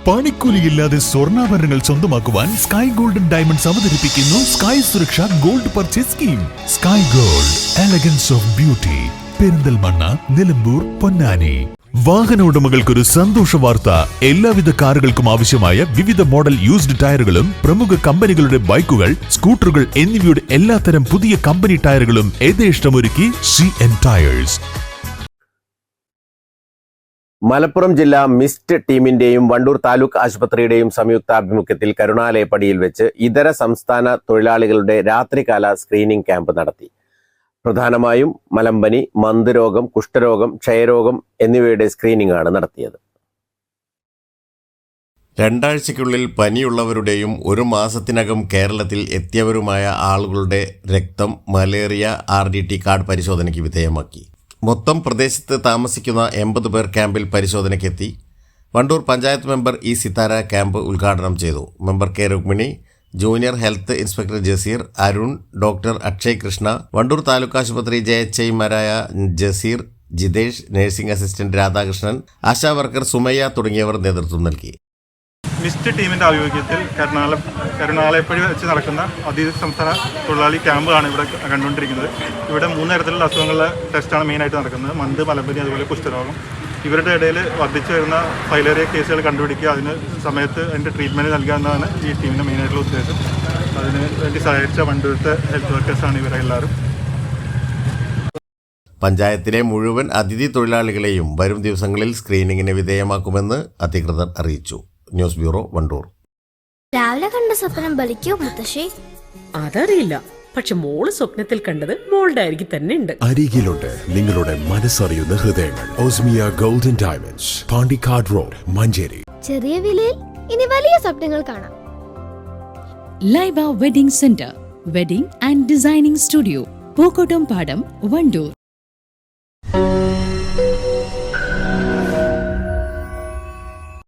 പണിക്കൂലിയില്ലാതെ സ്വർണ്ണാഭരണങ്ങൾ സ്വന്തമാക്കുവാൻ sky golden diamonds അവതരിപ്പിക്കുന്നു sky സുരക്ഷ gold purchase scheme. Sky gold, elegance of beauty, Perinthalmanna, Nilambur, Ponnani. വാഹന ഉടമകൾക്കൊരു സന്തോഷ വാർത്ത. എല്ലാവിധ കാറുകൾക്കും ആവശ്യമായ വിവിധ മോഡൽ യൂസ്ഡ് ടയറുകളും പ്രമുഖ കമ്പനികളുടെ ബൈക്കുകൾ, സ്കൂട്ടറുകൾ എന്നിവയുടെ എല്ലാത്തരം പുതിയ കമ്പനി ടയറുകളും യഥേഷ്ടമൊരുക്കി CN ടയേഴ്സ്. മലപ്പുറം ജില്ലാ മിസ്റ്റ് ടീമിന്റെയും വണ്ടൂർ താലൂക്ക് ആശുപത്രിയുടെയും സംയുക്താഭിമുഖ്യത്തിൽ കരുണാലയപ്പടിയിൽ വെച്ച് ഇതര സംസ്ഥാന തൊഴിലാളികളുടെ രാത്രികാല സ്ക്രീനിംഗ് ക്യാമ്പ് നടത്തി. പ്രധാനമായും മലമ്പനി, മന്ദരോഗം, കുഷ്ഠരോഗം, ക്ഷയരോഗം എന്നിവയുടെ സ്ക്രീനിംഗ് ആണ് നടത്തിയത്. 2 ആഴ്ചയ്ക്കുള്ളിൽ പനിയുള്ളവരുടെയും 1 മാസത്തിനകം കേരളത്തിൽ എത്തിയവരുമായ ആളുകളുടെ രക്തം മലേറിയ RDT കാർഡ് പരിശോധനയ്ക്ക് വിധേയമാക്കി. മൊത്തം പ്രദേശത്ത് താമസിക്കുന്ന 80 പേർ ക്യാമ്പിൽ പരിശോധനയ്ക്കെത്തി. Wandoor panchayat member E Sithara camp ഉദ്ഘാടനം ചെയ്തു. Member K Rukmini, junior health inspector Jaseer, Arun, doctor Akshay Krishna, Wandoor taluk ആശുപത്രി JHIമാരായ Jaseer, Jithesh, nursing assistant Radhakrishnan, ASHA worker Sumayya തുടങ്ങിയവർ നേതൃത്വം നൽകി. മിസ്റ്റ് ടീമിൻ്റെ ആഭിമുഖ്യത്തിൽ കരുണാലയപ്പടി വെച്ച് നടക്കുന്ന അതീത സംസ്ഥാന തൊഴിലാളി ക്യാമ്പാണ് ഇവിടെ കണ്ടുകൊണ്ടിരിക്കുന്നത്. ഇവിടെ 3 തരത്തിലുള്ള അസുഖങ്ങളുടെ ടെസ്റ്റാണ് മെയിനായിട്ട് നടക്കുന്നത്. മന്ത്, മലമ്പനി, അതുപോലെ കുഷ്ഠരോഗം. ഇവരുടെ ഇടയിൽ വർദ്ധിച്ചു വരുന്ന ഫൈലേറിയ കേസുകൾ കണ്ടുപിടിക്കുക, അതിന് സമയത്ത് അതിൻ്റെ ട്രീറ്റ്മെൻറ്റ് നൽകുക എന്നതാണ് ഈ ടീമിൻ്റെ മെയിനായിട്ടുള്ള ഉദ്ദേശം. അതിന് വേണ്ടി സഹായിച്ച വണ്ടൂരത്തെ ഹെൽത്ത് വർക്കേഴ്സാണ് ഇവരെല്ലാവരും. പഞ്ചായത്തിലെ മുഴുവൻ അതിഥി തൊഴിലാളികളെയും വരും ദിവസങ്ങളിൽ സ്ക്രീനിങ്ങിന് വിധേയമാക്കുമെന്ന് അധികൃതർ അറിയിച്ചു. News bureau, Wandoor. രാവിലെ കണ്ട സ്വപ്നം ബലിക്കോ മുത്തശ്ശി? അതറിയില്ല, പക്ഷെ മോള് സ്വപ്നത്തിൽ കണ്ടത് മോളുടെ അരികിൽ തന്നെ ഉണ്ട്. അരികിലുണ്ട് നിങ്ങളുടെ മനസ്സറിയുന്ന ഹൃദയങ്ങൾ. Osmia golden diamonds, Pandikkad road, Manjeri. ചെറിയ വിലയിൽ ഇനി വലിയ സ്വപ്നങ്ങൾ കാണാം. Laiba wedding centre, wedding and designing studio, Pookkottumpadam, Wandoor.